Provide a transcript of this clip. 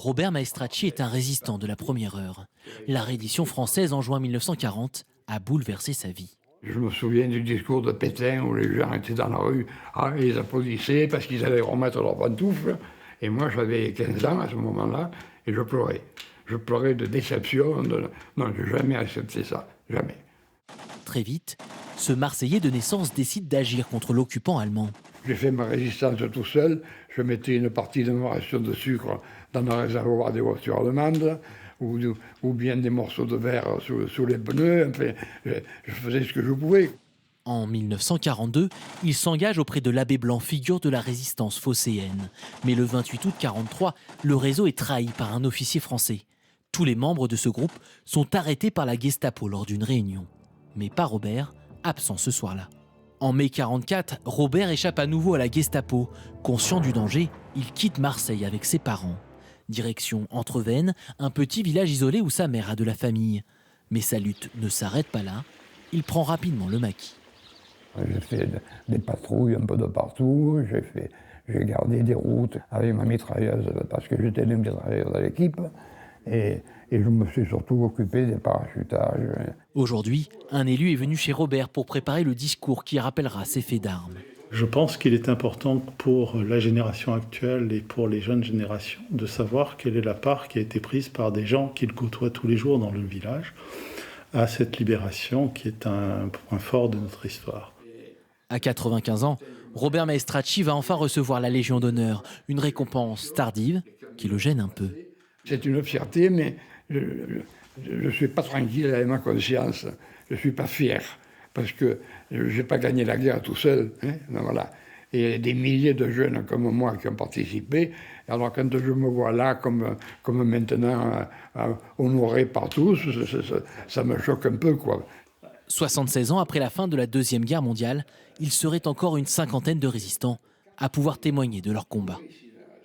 Robert Maestracci est un résistant de la première heure. La reddition française en juin 1940 a bouleversé sa vie. Je me souviens du discours de Pétain où les gens étaient dans la rue, ils applaudissaient parce qu'ils allaient remettre leurs pantoufles. Et moi, j'avais 15 ans à ce moment-là et je pleurais. Je pleurais de déception. Non, je n'ai jamais accepté ça, jamais. Très vite, ce Marseillais de naissance décide d'agir contre l'occupant allemand. J'ai fait ma résistance tout seul. Je mettais une partie de ma ration de sucre dans le réservoir des voitures allemandes ou bien des morceaux de verre sous les pneus. Enfin, je faisais ce que je pouvais. En 1942, il s'engage auprès de l'abbé Blanc, figure de la résistance phocéenne. Mais le 28 août 1943, le réseau est trahi par un officier français. Tous les membres de ce groupe sont arrêtés par la Gestapo lors d'une réunion. Mais pas Robert, absent ce soir-là. En mai 1944, Robert échappe à nouveau à la Gestapo. Conscient du danger, il quitte Marseille avec ses parents. Direction Entrevennes, un petit village isolé où sa mère a de la famille. Mais sa lutte ne s'arrête pas là. Il prend rapidement le maquis. J'ai fait des patrouilles un peu de partout, j'ai gardé des routes avec ma mitrailleuse parce que j'étais le mitrailleur de l'équipe et je me suis surtout occupé des parachutages. Aujourd'hui, un élu est venu chez Robert pour préparer le discours qui rappellera ses faits d'armes. Je pense qu'il est important pour la génération actuelle et pour les jeunes générations de savoir quelle est la part qui a été prise par des gens qu'il côtoie tous les jours dans le village à cette libération qui est un point fort de notre histoire. À 95 ans, Robert Maestracci va enfin recevoir la Légion d'honneur, une récompense tardive qui le gêne un peu. C'est une fierté, mais je ne suis pas tranquille avec ma conscience. Je ne suis pas fier, parce que je n'ai pas gagné la guerre tout seul. Donc voilà. Et il y a des milliers de jeunes comme moi qui ont participé. Alors quand je me vois là, comme maintenant, honoré par tous, ça me choque un peu, quoi. 76 ans après la fin de la Deuxième Guerre mondiale, il serait encore une cinquantaine de résistants à pouvoir témoigner de leur combat.